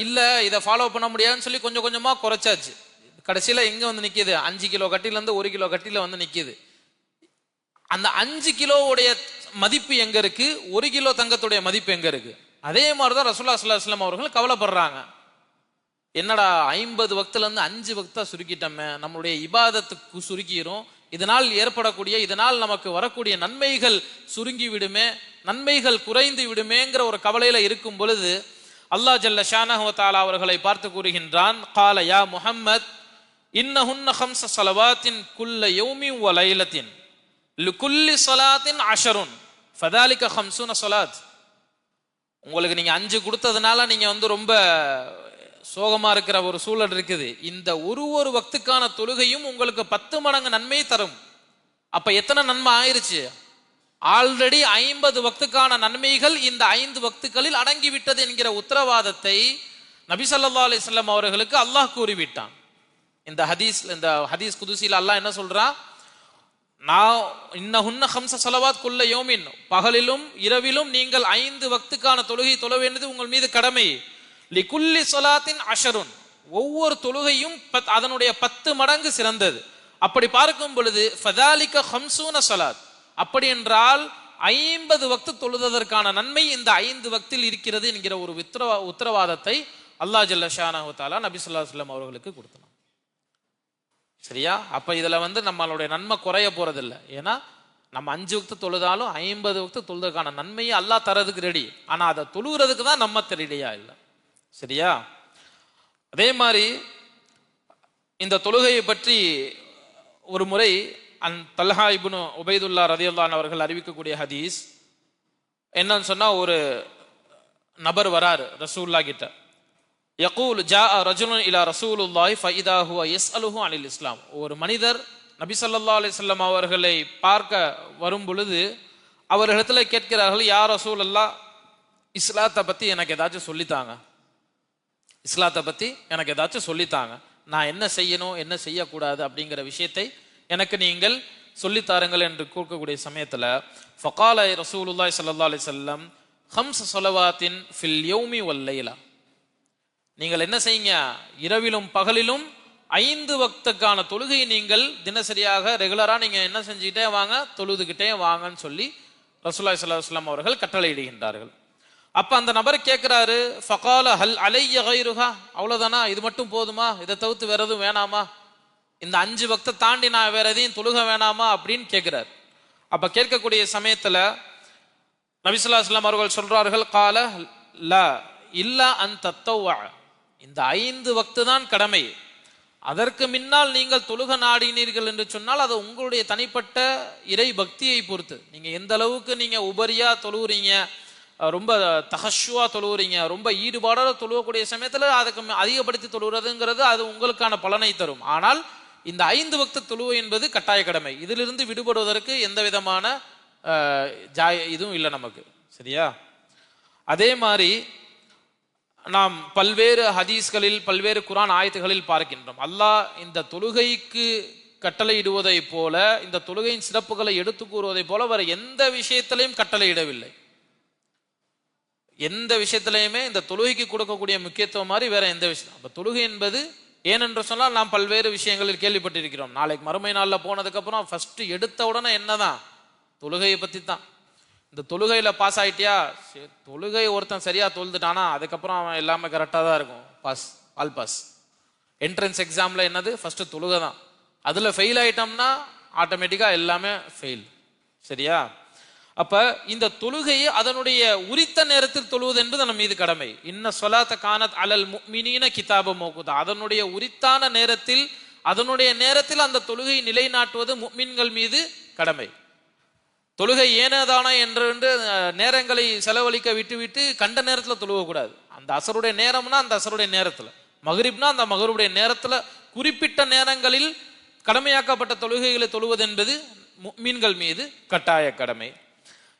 இல்ல இதை ஃபாலோ பண்ண முடியாதுன்னு சொல்லி கொஞ்சம் கொஞ்சமா குறைச்சாச்சு. கடைசியில எங்க வந்து நிக்குது, 5 கிலோ கட்டில இருந்து 1 கிலோ கட்டில வந்து நிக்குது. அந்த 5 கிலோவுடைய மதிப்பு எங்க இருக்கு, 1 கிலோ தங்கத்துடைய மதிப்பு எங்க இருக்கு? அதே மாதிரிதான் ரசூலுல்லாஹ் ஸல்லல்லாஹு அலைஹி வஸல்லம் அவர்கள் கவலைப்படுறாங்க. என்னடா 50 வக்துல இருந்து 5 வக்தா சுருக்கிட்டோமே, நம்மளுடைய இபாதத்துக்கு சுருக்கிரும், இதனால் நமக்கு வரக்கூடிய நன்மைகள் சுருங்கி விடுமே, நன்மைகள் குறைந்து விடுமேங்கிற ஒரு கவலையில இருக்கும் பொழுது அல்லாஹ் ஜல்ல ஷானஹு வ தஆலா அவர்களை பார்த்து கூறுகின்றான், قال يا محمد إنهن 5 صلوات كل يوم وليلة لكل صلاة 10 فذلك 50 صلاة. உங்களுக்கு நீங்க 5 கொடுத்ததுனால நீங்க ரொம்ப சோகமா இருக்கிற ஒரு சூழல் இருக்குது. இந்த ஒரு வக்துக்கான தொழுகையும் உங்களுக்கு 10 மடங்கு நன்மை தரும். அப்ப எத்தனை நன்மை ஆயிருச்சு? ஆல்ரெடி 50 வக்துக்கான நன்மைகள் இந்த 5 வக்துகளில் அடங்கிவிட்டது என்கிற உத்தரவாதத்தை நபி ஸல்லல்லாஹு அலைஹி வஸல்லம் அவர்களுக்கு அல்லாஹ் கூறிவிட்டான். இந்த ஹதீஸ் குதுசில அல்லாஹ் என்ன சொல்றான், இன்னஹுன்ன 5 ஸலவாத் குல்ல யௌமின், பகலிலும் இரவிலும் நீங்கள் 5 வக்துக்கான தொழுகை தொழ வேண்டியது உங்கள் மீது கடமை. லிகுல்லி ஸலாத்தின் 10, ஒவ்வொரு தொழுகையும் அதனுடைய 10 மடங்கு சிறந்தது. அப்படி பார்க்கும் பொழுது ஃபதாலிக 50 ஸலாத், அப்படி என்றால் 50 வக்து தொழுததற்கான நன்மை இந்த 5 வக்தில் இருக்கிறது என்கிற ஒரு உத்தரவாதத்தை அல்லாஹ் ஜல்ல ஷானஹு வ தஆலா நபி ஸல்லல்லாஹு அலைஹி வஸல்லம் அவர்களுக்கு கொடுத்தான். சரியா? அப்ப இதுல நம்மளுடைய நன்மை குறைய போறதில்லை. ஏன்னா நம்ம 5 வக்து தொழுதாலும் 50 வக்து தொழுதற்கான நன்மையை அல்லாஹ் தரதுக்கு ரெடி. ஆனா அதை தொழுகிறதுக்கு தான் நம்ம ரெடியா இல்லை. சரியா? அதே மாதிரி இந்த தொழுகையை பற்றி ஒரு முறை தல்ஹா இப்னு உபைதுல்லா ரலியல்லாஹு அன்ஹு அவர்கள் அறிவிக்கக்கூடிய ஹதீஸ் என்னன்னு சொன்னா, ஒரு நபர் வராரு ரசூலுல்லாஹ் கிட்ட. யகூல் ஜாஅ ரஜுலுன் இலா ரசூலுல்லாஹி ஃபஇதா ஹுவ யஸ்அலுஹு அனில் இஸ்லாம். ஒரு மனிதர் நபி ஸல்லல்லாஹு அலைஹி வஸல்லம் அவர்களை பார்க்க வரும் பொழுது அவர்களிடத்துல கேட்கிறார்கள், யா ரசூலல்லாஹ், இஸ்லாத்தை பத்தி எனக்கு ஏதாச்சும் சொல்லித்தாங்க, இஸ்லாத்தை பத்தி எனக்கு ஏதாச்சும் சொல்லித்தாங்க, நான் என்ன செய்யணும் என்ன செய்யக்கூடாது அப்படிங்கிற விஷயத்தை எனக்கு நீங்கள் சொல்லித்தாருங்கள் என்று கூறக்கூடிய சமயத்துல ஃபகால ரசூலுல்லாஹி ஸல்லல்லாஹு அலைஹி வஸல்லம் 5 ஸலவாத்தின் ஃபில் யௌமி வல் லைலா, நீங்கள் என்ன செய்யுங்க, இரவிலும் பகலிலும் 5 வக்துக்கான தொழுகை நீங்கள் தினசரியாக ரெகுலரா நீங்க என்ன செஞ்சுக்கிட்டே வாங்க, தொழுதுகிட்டே வாங்கன்னு சொல்லி ரசூலுல்லாஹி ஸல்லல்லாஹு அலைஹி வஸல்லம் அவர்கள் கட்டளையிடுகின்றார்கள். அப்ப அந்த நபர் கேட்கிறாரு, ஃபகால ஹல் அலைய கைருஹா, அவ்வளவுதானா, இது மட்டும் போதுமா, இதை தவிர்த்து வேற எதுவும் வேணாமா, இந்த 5 வக்தை தாண்டி நான் வேற எதையும் தொழுக வேணாமா அப்படின்னு கேட்கிறார். அப்ப கேட்கக்கூடிய சமயத்துல நபி ஸல்லல்லாஹு அலைஹி வஸல்லம் அவர்கள் சொல்றார்கள், கால லா இல்லா அன் தத்தவ்வ, இந்த 5 வக்து தான் கடமை, அதற்கு முன்னால் நீங்கள் தொழுக நாடினீர்கள் என்று சொன்னால் அது உங்களுடைய தனிப்பட்ட இறை பக்தியை பொறுத்து. நீங்க எந்த அளவுக்கு நீங்க உபரியா தொழுகிறீங்க, ரொம்ப தஹஷுவா தொழுகிறீங்க, ரொம்ப ஈடுபாடோட தொழுவக்கூடிய சமயத்துல அதுக்கு அதிகப்படுத்தி தொழுகிறதுங்கிறது அது உங்களுக்கான பலனை தரும். ஆனால் இந்த 5 வக்து தொழுவை என்பது கட்டாய கடமை. இதிலிருந்து விடுபடுவதற்கு எந்த விதமான இதுவும் இல்லை நமக்கு. சரியா? அதே மாதிரி நாம் பல்வேறு ஹதீஸ்களில் பல்வேறு குர்ஆன் ஆயத்துகளில் பார்க்கின்றோம், அல்லாஹ் இந்த தொழுகைக்கு கட்டளையிடுவதை போல, இந்த தொழுகையின் சிறப்புகளை எடுத்து கூறுவதை போல வேற எந்த விஷயத்திலையும் கட்டளையிடவில்லை. எந்த விஷயத்திலையுமே இந்த தொழுகைக்கு கொடுக்கக்கூடிய முக்கியத்துவம் மாதிரி வேற எந்த விஷயம். அப்ப தொழுகை என்பது ஏனென்று சொன்னால் நாம் பல்வேறு விஷயங்களில் கேள்விப்பட்டிருக்கிறோம். நாளைக்கு மறுமை நாளில் போனதுக்கு அப்புறம் ஃபர்ஸ்ட் எடுத்த உடனே என்னதான், தொழுகையை பத்தி தான். இந்த தொழுகையில பாஸ் ஆயிட்டியா, தொழுகை ஒருத்தன் சரியா தொழுதுட்டானா அதுக்கப்புறம் அவன் எல்லாமே கரெக்டாக தான் இருக்கும், பாஸ், ஆல் பாஸ். என்ட்ரன்ஸ் எக்ஸாம்ல என்னது, ஃபர்ஸ்ட் தொழுகை தான். அதுல ஃபெயில் ஆயிட்டோம்னா ஆட்டோமேட்டிக்கா எல்லாமே ஃபெயில். சரியா? அப்ப இந்த தொழுகையை அதனுடைய உரித்த நேரத்தில் தொழுவது என்பது நம்ம மீது கடமை. இன்ன ஸலாத்த கானத் அலல் முஃமினீன கிதாப மௌகூதா, அதனுடைய உரித்தான நேரத்தில் அதனுடைய நேரத்தில் அந்த தொழுகையை நிலைநாட்டுவது முஃமின்கள் மீது கடமை. தொழுகை ஏனதானா என்று நேரங்களை செலவழிக்க விட்டு கண்ட நேரத்தில் தொழுகக்கூடாது. அந்த அசருடைய நேரம்னா அந்த அசருடைய நேரத்தில், மகரிப்னா அந்த மகருடைய நேரத்தில், குறிப்பிட்ட நேரங்களில் கடமையாக்கப்பட்ட தொழுகைகளை தொழுவது என்பது முஃமின்கள் மீது கட்டாய கடமை.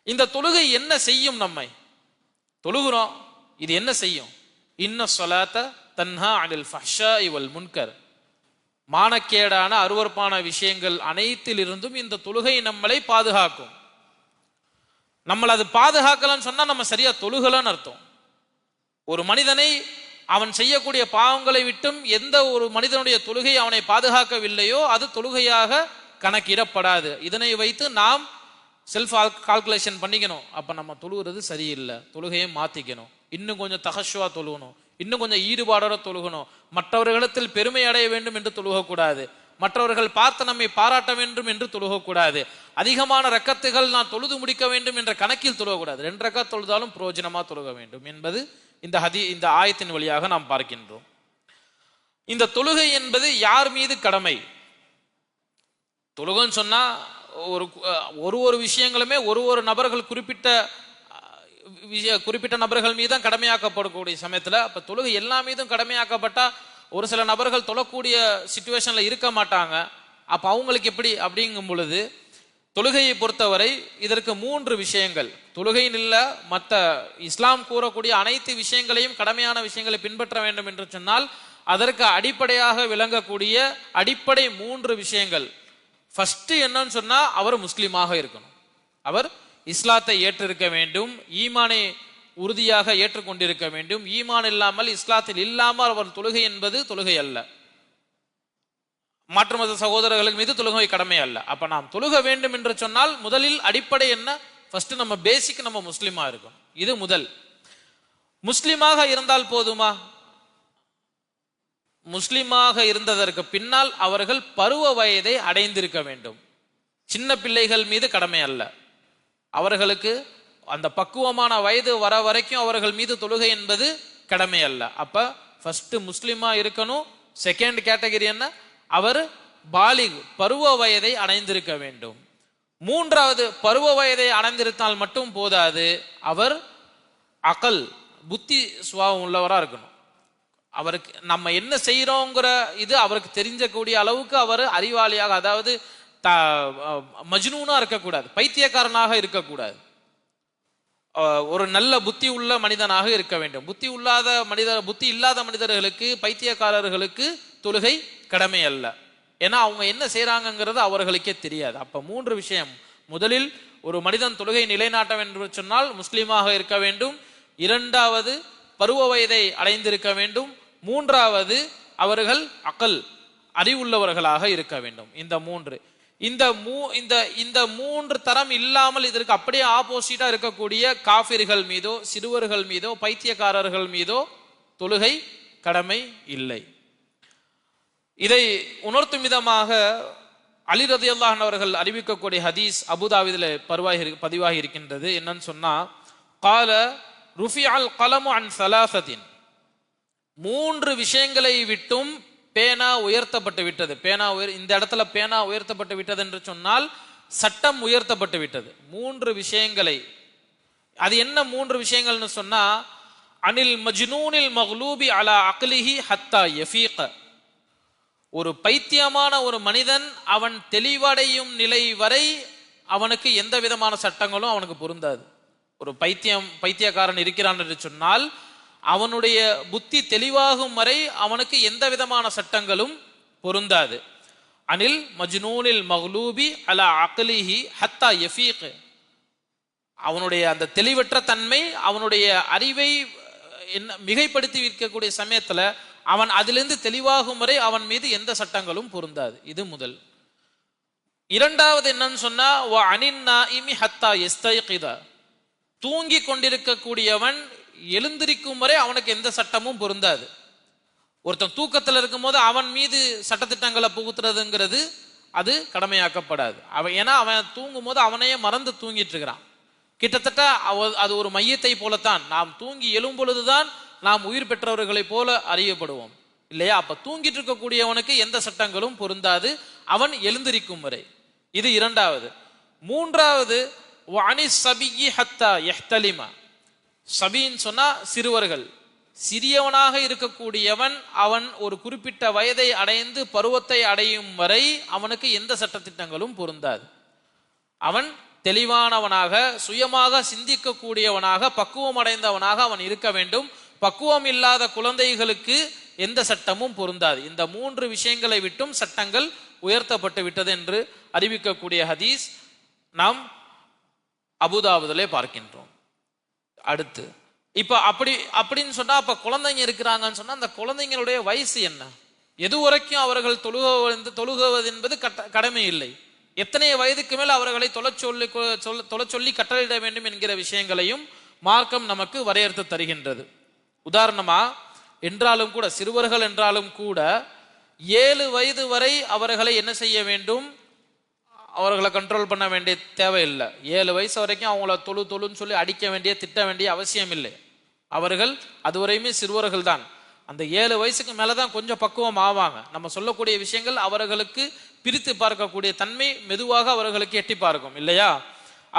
இந்த தொழுகை என்ன செய்யும்? நம்மை தொழுகிறோம், இது என்ன செய்யும்? இன்ன ஸலாத்த தன்ஹா அனில் ஃபஹ்ஷாஇ வல் முன்கர், மானக்கேடான அருவருப்பான விஷயங்கள் அனைத்திலிருந்தும் இந்த தொழுகை நம்மளை பாதுகாக்கும். நம்மளை அது பாதுகாக்கலன்னு சொன்னா நம்ம சரியா தொழுகலன்னு அர்த்தம். ஒரு மனிதனை அவன் செய்யக்கூடிய பாவங்களை விட்டும் எந்த ஒரு மனிதனுடைய தொழுகை அவனை பாதுகாக்கவில்லையோ அது தொழுகையாக கணக்கிடப்படாது. இதனை வைத்து நாம் செல்ஃப் கால்குலேஷன் பண்ணிக்கணும். அப்ப நம்ம தொழுகிறது சரியில்லை, தொழுகையை மாத்திக்கணும், இன்னும் கொஞ்சம் தகஷுவா தொழுகணும், இன்னும் கொஞ்சம் ஈடுபாடோட தொழுகணும், மற்றவர்களிடத்தில் பெருமை அடைய வேண்டும் என்று தொழுகக்கூடாது, மற்றவர்கள் பார்த்து நம்மை பாராட்ட வேண்டும் என்று தொழுகக்கூடாது, அதிகமான ரக்கத்துகள் நான் தொழுது முடிக்க வேண்டும் என்ற கணக்கில் தொழுகக்கூடாது, 2 ரக்காத் தொழுதாலும் பிரயோஜனமா தொழுக வேண்டும் என்பது இந்த ஆயத்தின் வழியாக நாம் பார்க்கின்றோம். இந்த தொழுகை என்பது யார் மீது கடமை? தொழுகைன்னு சொன்னா ஒரு விஷயங்களுமே ஒரு நபர்கள் குறிப்பிட்ட நபர்கள் மீது தான் கடமையாக்கப்படக்கூடிய சமயத்துல, அப்ப தொழுகை எல்லா மீதும் கடமையாக்கப்பட்டா ஒரு சில நபர்கள் தொழக்கூடிய சிச்சுவேஷன்ல இருக்க மாட்டாங்க. அப்ப அவங்களுக்கு எப்படி அப்படிங்கும் பொழுது தொழுகையை பொறுத்தவரை இதற்கு 3 விஷயங்கள், தொழுகையின் இல்ல மற்ற இஸ்லாம் கூறக்கூடிய அனைத்து விஷயங்களையும் கடமையான விஷயங்களை பின்பற்ற வேண்டும் என்று சொன்னால் அதற்கு அடிப்படையாக விளங்கக்கூடிய அடிப்படை 3 விஷயங்கள். ஃபர்ஸ்ட் என்னன்னு சொன்னா அவர் முஸ்லீமாக இருக்கணும், அவர் இஸ்லாத்தை ஏற்றிருக்க வேண்டும், ஈமானை உறுதியாக ஏற்றுக்கொண்டிருக்க வேண்டும். ஈமான் இல்லாமல் இஸ்லாத்தில் இல்லாமல் அவர் தொழுகை என்பது தொழுகை அல்ல, மாற்று மத சகோதரர்கள் மீது தொழுகை கடமை அல்ல. அப்ப நாம் தொழுக வேண்டும் என்று சொன்னால் முதலில் அடிப்படை என்ன? ஃபர்ஸ்ட் நம்ம பேசிக் நம்ம முஸ்லீமா இருக்கணும். இது முதல். முஸ்லீமாக இருந்தால் போதுமா? முஸ்லீமாக இருந்ததற்கு பின்னால் அவர்கள் பருவ வயதை அடைந்திருக்க வேண்டும். சின்ன பிள்ளைகள் மீது கடமை அல்ல, அவர்களுக்கு அந்த பக்குவமான வயது வர வரைக்கும் அவர்கள் மீது தொழுகை என்பது கடமை அல்ல. அப்ப ஃபர்ஸ்ட் முஸ்லிமா இருக்கணும். செகண்ட் கேட்டகரி என்ன? அவர் பாலிக் பருவ வயதை அடைந்திருக்க வேண்டும். 3வது பருவ வயதை அடைந்திருந்தால் மட்டும் போதாது, அவர் அகல் புத்தி சுபாவம் உள்ளவரா இருக்கணும். அவருக்கு நம்ம என்ன செய்யறோங்கிற இது அவருக்கு தெரிஞ்சக்கூடிய அளவுக்கு அவர் அறிவாளியாக, அதாவது மஜ்னூனா இருக்கக்கூடாது, பைத்தியக்காரனாக இருக்கக்கூடாது, ஒரு நல்ல புத்தி உள்ள மனிதனாக இருக்க வேண்டும். புத்தி இல்லாத மனிதர்களுக்கு, பைத்தியக்காரர்களுக்கு தொழுகை கடமை அல்ல. ஏன்னா அவங்க என்ன செய்யறாங்கிறது அவர்களுக்கே தெரியாது. அப்ப 3 விஷயம். முதலில் ஒரு மனிதன் தொழுகை நிலைநாட்ட வேண்டும் என்று சொன்னால் முஸ்லீமாக இருக்க வேண்டும். 2வது பருவ வயதை அடைந்திருக்க வேண்டும். 3வது அவர்கள் அகல் அறிவுள்ளவர்களாக இருக்க வேண்டும். இந்த 3 இந்த 3 தரம் இல்லாமல் இதற்கு அப்படியே ஆப்போசிட்டா இருக்கக்கூடிய காஃபிர்கள் மீதோ, சிறுவர்கள் மீதோ, பைத்தியக்காரர்கள் மீதோ தொழுகை கடமை இல்லை. இதை உணர்த்தும் விதமாக அலி ரலியல்லாஹு அன்ஹு அவர்கள் அறிவிக்கக்கூடிய ஹதீஸ் அபூதாவுதில் பதிவாகி இருக்கின்றது. என்னன்னு சொன்னா, கால ருஃபிஅல் கலமு அன் ஸலாஸத்தின், 3 விஷயங்களை விட்டும் பேனா உயர்த்தப்பட்டு விட்டது. இந்த இடத்துல பேனா உயர்த்தப்பட்டு விட்டது என்று சொன்னால் சட்டம் உயர்த்தப்பட்டு விட்டது. 3 விஷயங்களை, அது என்ன 3 விஷயங்கள்னு சொன்னா, அனில் மஜ்னூனில் மக்லூபி அலா அக்லிஹி ஹத்தா யஃபீக, ஒரு பைத்தியமான ஒரு மனிதன் அவன் தெளிவடையும் நிலை வரை அவனுக்கு எந்த விதமான சட்டங்களும் அவனுக்கு பொருந்தாது. ஒரு பைத்தியக்காரன் இருக்கிறான் என்று சொன்னால் அவனுடைய புத்தி தெளிவாகும் வரை அவனுக்கு எந்த விதமான சட்டங்களும் பொருந்தாது. அனில் மஜ்னூனில் மக்லூபி அலா அக்லிஹி ஹத்தா யஃபீக், அவனுடைய அந்த தெளிவற்ற தன்மை அவனுடைய அறிவை மிகைப்படுத்தி இருக்கக்கூடிய சமயத்துல அவன் அதிலிருந்து தெளிவாகும் வரை அவன் மீது எந்த சட்டங்களும் பொருந்தாது. இது முதல். 2வது என்னன்னு சொன்னா, வ அனின் நாஇமி ஹத்தா யஸ்தைகித, தூங்கி கொண்டிருக்கக்கூடியவன் எழுந்திருக்கும் வரை அவனுக்கு எந்த சட்டமும் பொருந்தாது. ஒருத்தன் தூக்கத்தில் இருக்கும் போது அவன் மீது சட்டத்திட்டங்களை புகுத்துறதுங்கிறது அது கடமையாக்கப்படாது. ஏன்னா அவன் தூங்கும் போது அவனையே மறந்து தூங்கிட்டு இருக்கிறான். கிட்டத்தட்ட அது ஒரு மையத்தை போலத்தான். நாம் தூங்கி எழும் பொழுதுதான் நாம் உயிர் பெற்றவர்களை போல அறியப்படுவோம் இல்லையா? அப்ப தூங்கிட்டு இருக்கக்கூடியவனுக்கு எந்த சட்டங்களும் பொருந்தாது அவன் எழுந்திருக்கும் வரை. இது 2வது. 3வது, வஅனி ஸபிய்யி ஹத்தா யஹ்தலிம. சபின்னு சொன்னா சிறுவர்கள். சிறியவனாக இருக்கக்கூடியவன் அவன் ஒரு குறிப்பிட்ட வயதை அடைந்து பருவத்தை அடையும் வரை அவனுக்கு எந்த சட்டத்திட்டங்களும் பொருந்தாது. அவன் தெளிவானவனாக சுயமாக சிந்திக்கக்கூடியவனாக பக்குவம் அடைந்தவனாக அவன் இருக்க வேண்டும். பக்குவம் இல்லாத குழந்தைகளுக்கு எந்த சட்டமும் பொருந்தாது. இந்த 3 விஷயங்களை விட்டும் சட்டங்கள் உயர்த்தப்பட்டு விட்டது என்று அறிவிக்கக்கூடிய ஹதீஸ் நாம் அபூதாவுதிலே பார்க்கின்றோம். அடுத்து இப்ப அப்படின்னு சொன்னா அப்ப குழந்தைங்க இருக்கிறாங்கன்னு சொன்னா அந்த குழந்தைங்களுடைய வயசு என்ன, எது வரைக்கும் அவர்கள் தொழுகுவது என்பது கடமை இல்லை, எத்தனை வயதுக்கு மேல் அவர்களை தொலை சொல்லி கட்டளையிட வேண்டும் என்கிற விஷயங்களையும் மார்க்கம் நமக்கு வரையறுத்து தருகின்றது. உதாரணமா என்றாலும் கூட சிறுவர்கள் என்றாலும் கூட 7 வயது வரை அவர்களை என்ன செய்ய வேண்டும், அவர்களை கண்ட்ரோல் பண்ண வேண்டிய தேவையில்லை. 7 வயசு வரைக்கும் அவங்கள தொழுன்னு சொல்லி அடிக்க வேண்டிய திட்ட வேண்டிய அவசியம் இல்லை. அவர்கள் அதுவரையுமே சிறுவர்கள் தான். அந்த 7 வயசுக்கு மேலதான் கொஞ்சம் பக்குவம் ஆவாங்க. நம்ம சொல்லக்கூடிய விஷயங்கள் அவர்களுக்கு பிரித்து பார்க்கக்கூடிய தன்மை மெதுவாக அவர்களுக்கு எட்டி பார்க்கும் இல்லையா.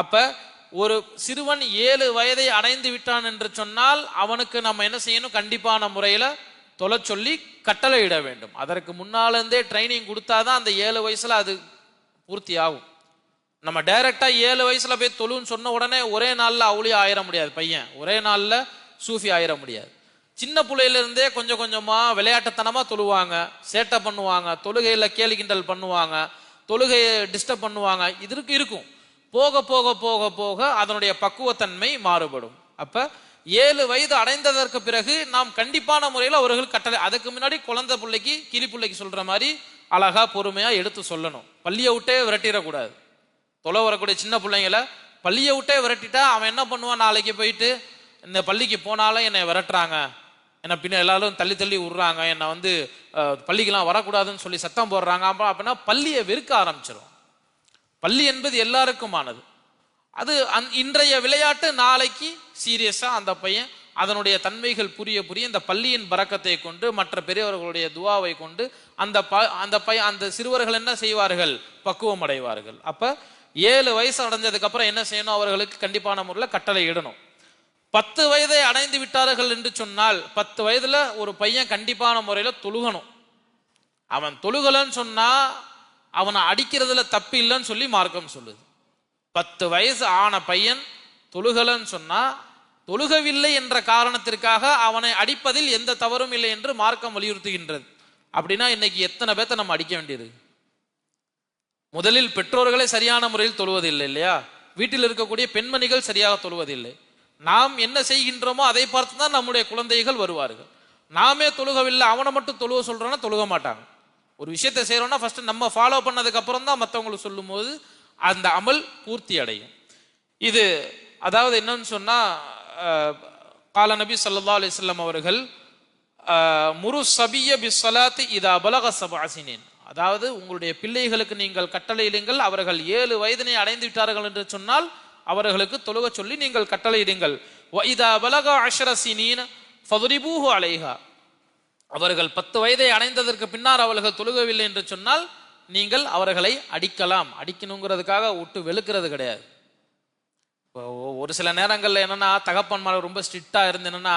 அப்ப ஒரு சிறுவன் 7 வயதை அடைந்து விட்டான் என்று சொன்னால் அவனுக்கு நம்ம என்ன செய்யணும், கண்டிப்பான முறையில தொலை சொல்லி கட்டளையிட வேண்டும். அதற்கு முன்னாலேருந்தே ட்ரைனிங் கொடுத்தாதான் அந்த 7 வயசுல அது பூர்த்தி ஆகும். நம்ம டைரக்டா 7 வயசுல போய் தொழுன்னு சொன்ன உடனே ஒரே நாள்ல அவுளியா ஆயிட முடியாது. பையன் ஒரே நாள்ல சூஃபி ஆயிட முடியாது. சின்ன பிள்ளையில இருந்தே கொஞ்சம் கொஞ்சமா விளையாட்டுத்தனமா தொழுவாங்க, சேட்டை பண்ணுவாங்க, தொழுகையில கேலி கிண்டல் பண்ணுவாங்க, தொழுகையை டிஸ்டர்ப் பண்ணுவாங்க. இதற்கு இருக்கும். போக போக போக போக அதனுடைய பக்குவத்தன்மை மாறுபடும். அப்ப 7 வயது அடைந்ததற்கு பிறகு நாம் கண்டிப்பான முறையில் அவர்கள் கட்டளை, அதுக்கு முன்னாடி குழந்தை பிள்ளைக்கு கிளி பிள்ளைக்கு சொல்ற மாதிரி அழகா பொறுமையா எடுத்து சொல்லணும். பள்ளியை விட்டே விரட்டிடக்கூடாது. தொலை வரக்கூடிய சின்ன பிள்ளைங்களை பள்ளியை விட்டே விரட்டிட்டா அவன் என்ன பண்ணுவான், நாளைக்கு போயிட்டு இந்த பள்ளிக்கு போனாலும் என்னை விரட்டுறாங்க, என்னை பின்ன எல்லாரும் தள்ளி தள்ளி விடுறாங்க, என்னை பள்ளிக்கெல்லாம் வரக்கூடாதுன்னு சொல்லி சத்தம் போடுறாங்க அப்படின்னா பள்ளியை வெறுக்க ஆரம்பிச்சிடும். பள்ளி என்பது எல்லாருக்குமானது. அது இன்றைய விளையாட்டு நாளைக்கு சீரியஸா அந்த பையன் அதனுடைய தன்மைகள் புரிய புரிய இந்த பள்ளியின் பரக்கத்தை கொண்டு மற்ற பெரியவர்களுடைய துவாவை கொண்டு அந்த சிறுவர்கள் என்ன செய்வார்கள், பக்குவம் அடைவார்கள். அப்ப 7 வயசு அடைஞ்சதுக்கு அப்புறம் என்ன செய்யணும், அவர்களுக்கு கண்டிப்பான முறையில் கட்டளை இடணும். 10 வயதை அடைந்து விட்டார்கள் என்று சொன்னால் 10 வயதுல ஒரு பையன் கண்டிப்பான முறையில தொழுகணும். அவன் தொழுகலன்னு சொன்னா அவனை அடிக்கிறதுல தப்பு இல்லைன்னு சொல்லி மார்க்கம் சொல்லுது. 10 வயசு ஆன பையன் தொழுகலன்னு சொன்னா தொழுகவில்லை என்ற காரணத்திற்காக அவனை அடிப்பதில் எந்த தவறும் இல்லை என்று மார்க்கம் வலியுறுத்துகின்றது. அப்படின்னா இன்னைக்கு எத்தனை பேர்த்த நம்ம அடிக்க வேண்டியது. முதலில் பெற்றோர்களே சரியான முறையில் தொழுவதில்லை இல்லையா, வீட்டில் இருக்கக்கூடிய பெண்மணிகள் சரியாக தொழுவதில்லை. நாம் என்ன செய்கின்றோமோ அதை பார்த்து தான் நம்முடைய குழந்தைகள் வருவார்கள். நாமே தொழுகவில்லை அவனை மட்டும் தொழுவ சொல்றோம்னா தொழுக மாட்டாங்க. ஒரு விஷயத்தை செய்யறோம்னா ஃபர்ஸ்ட் நம்ம ஃபாலோ பண்ணதுக்கு அப்புறம் தான் மற்றவங்களுக்கு சொல்லும் போது அந்த அமல் பூர்த்தி அடையும். இது அதாவது என்னன்னு சொன்னா கால நபி ஸல்லல்லாஹு அலைஹி வஸல்லம் அவர்கள் முரு சபிய பிஸ்ஸலாத்தி இதா பலக சபஅ சினீன், அதாவது உங்களுடைய பிள்ளைகளுக்கு நீங்கள் கட்டளையிடுங்கள், அவர்கள் 7 வயதினை அடைந்து விட்டார்கள் என்று சொன்னால் அவர்களுக்கு தொழுக சொல்லி நீங்கள் கட்டளையிடுங்கள். வ இதா பலக 10 சினீன் ஃபத்ரிபூஹு அலைஹா, அவர்கள் 10 வயதை அடைந்ததற்கு பின்னர் அவர்கள் தொழுகவில்லை என்று சொன்னால் நீங்கள் அவர்களை அடிக்கலாம். அடிக்கணுங்கிறதுக்காக விட்டு வெளுக்கிறது கிடையாது. ஒரு சில நேரங்கள்ல என்னன்னா தகப்பன்மார் ரொம்ப ஸ்ட்ரிக்டா இருந்து என்னன்னா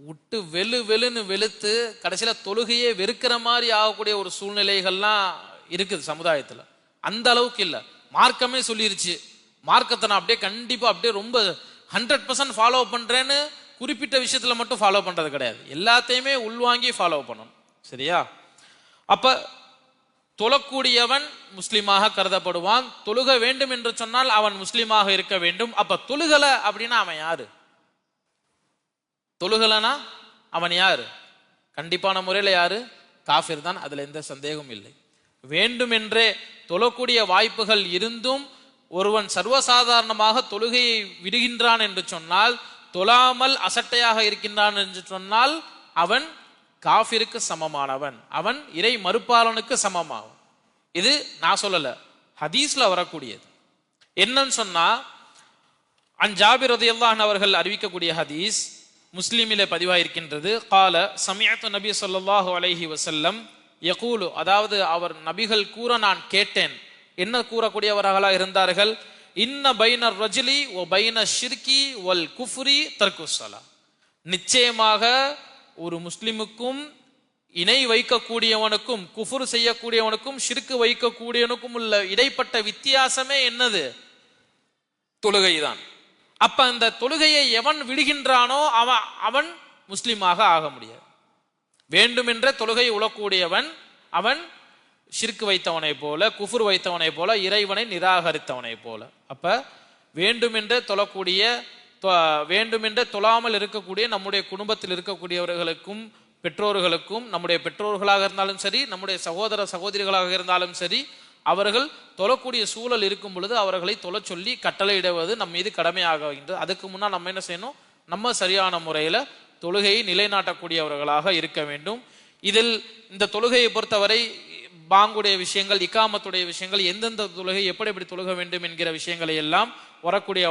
விட்டு வெளுன்னு வெளுத்து கடைசியில தொழுகையே வெறுக்கிற மாதிரி ஆகக்கூடிய ஒரு சூழ்நிலைகள்லாம் இருக்குது சமுதாயத்துல. அந்த அளவுக்கு இல்லை, மார்க்கமே சொல்லிருச்சு. மார்க்கத்தை நான் அப்படியே கண்டிப்பா அப்படியே ரொம்ப 100% ஃபாலோ பண்றேன்னு குறிப்பிட்ட விஷயத்துல மட்டும் ஃபாலோ பண்றது கிடையாது, எல்லாத்தையுமே உள்வாங்கி ஃபாலோ பண்ணணும். சரியா? அப்ப தொழக்கூடியவன் முஸ்லிமாக கருதப்படுவான். தொழுக வேண்டும் என்று சொன்னால் அவன் முஸ்லிமாக இருக்க வேண்டும். அப்ப தொழுகல அப்படின்னா அவன் யாரு? தொழுகலனா அவன் யாரு? கண்டிப்பான முறையில யாரு? காஃபிர் தான், அதுல எந்த சந்தேகமும் இல்லை. வேண்டுமென்றே தொழக்கூடிய வாய்ப்புகள் இருந்தும் ஒருவன் சர்வசாதாரணமாக தொழுகையை விடுகின்றான் என்று சொன்னால், தொழாமல் அசட்டையாக இருக்கின்றான் என்று சொன்னால் அவன் காஃபிருக்கு சமமானவன், அவன் இறை மறுப்பாளனுக்கு சமமாகும். இது நான் சொல்லல, ஹதீஸ்ல வரக்கூடியது. என்னன்னு சொன்னா அன் ஜாபிர் ரலியல்லாஹு அன்ஹு அவர்கள் அறிவிக்கக்கூடிய ஹதீஸ் முஸ்லிமிலே பதிவாயிருக்கின்றது. கால சமிஅத்து நபி ஸல்லல்லாஹு அலைஹி வஸல்லம் யகூலு, அதாவது அவர் நபிகள் கூற நான் கேட்டேன். என்ன கூறக்கூடியவர்களாக இருந்தார்கள்? இன்ன பைனர் ரஜுலி ஒ பைன ஷிர்கி வல் குஃப்ரி தர்குஸ்ஸலா, நிச்சயமாக ஒரு முஸ்லிமுக்கும் இணை வைக்கக்கூடியவனுக்கும் குஃபுர் செய்யக்கூடியவனுக்கும் ஷிர்கு வைக்கக்கூடியவனுக்கும் உள்ள இடைப்பட்ட வித்தியாசமே என்னது? தொழுகைதான். அப்ப அந்த தொழுகையை எவன் விடுகின்றானோ அவன் முஸ்லிமாக ஆக முடியாது. வேண்டுமென்ற தொழுகை உழக்கூடியவன் அவன் ஷிர்கு வைத்தவனை போல, குஃபுர் வைத்தவனை போல, இறைவனை நிராகரித்தவனை போல. அப்ப வேண்டுமென்ற தொழக்கூடிய, வேண்டுமென்ற தொழாமல் இருக்கக்கூடிய நம்முடைய குடும்பத்தில் இருக்கக்கூடியவர்களுக்கும் பெற்றோர்களுக்கும், நம்முடைய பெற்றோர்களாக இருந்தாலும் சரி, நம்முடைய சகோதர சகோதரிகளாக இருந்தாலும் சரி, அவர்கள் தொழக்கூடிய சூழல் இருக்கும் பொழுது அவர்களை தொலை சொல்லி கட்டளையிடுவது நம் மீது கடமையாகின்றது. அதுக்கு முன்னால் நம்ம என்ன செய்யணும்? நம்ம சரியான முறையில தொழுகையை நிலைநாட்டக்கூடியவர்களாக இருக்க வேண்டும். இதில் இந்த தொழுகையை பொறுத்தவரை பாங்குடைய விஷயங்கள், இக்காமத்துடைய விஷயங்கள், எந்தெந்த தொழுகை எப்படி எப்படி தொழுக வேண்டும் என்கிற விஷயங்களை எல்லாம் வரக்கூடிய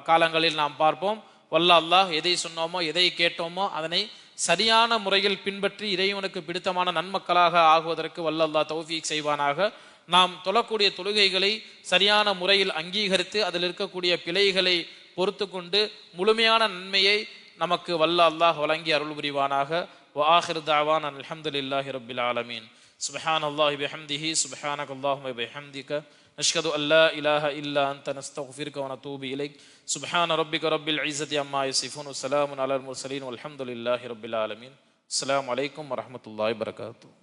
காலங்களில் நாம் பார்ப்போம். வல்ல அல்லாஹ் எதை சொன்னோமோ எதை கேட்டோமோ அதனை சரியான முறையில் பின்பற்றி இறைவனுக்கு பிடித்தமான நன்மக்களாக ஆகுவதற்கு வல்ல அல்லாஹ் தௌஃபீக் செய்வானாக. நாம் தொழக்கூடிய தொழுகைகளை சரியான முறையில் அங்கீகரித்து அதில் இருக்கக்கூடிய பிழைகளை பொறுத்து கொண்டு முழுமையான நன்மையை நமக்கு வல்ல அல்லாஹ் வழங்கி அருள் புரிவானாக. வஆகிரு தஅவானா அல்ஹம்துலில்லாஹி ரப்பில் ஆலமீன். சுப்ஹானல்லாஹி பிஹம்திஹி சுப்ஹானக்கல்லாஹும்ம பிஹம்திக நஷ்ஹது அல்லா இலாஹா இல்லா அன்த நஸ்தக்ஃபிருக வ நதூபு இலைக். சுப்ஹான ரப்பிக ரப்பில் இஸ்ஸத்தி அம்மா யசிஃபூன் வ ஸலாமுன் அலல் முர்ஸலீன் வல்ஹம்துலில்லாஹி ரப்பில் ஆலமீன். அஸ்ஸலாமு அலைக்கும் வ ரஹ்மத்துல்லாஹி வ பரகாத்துஹு.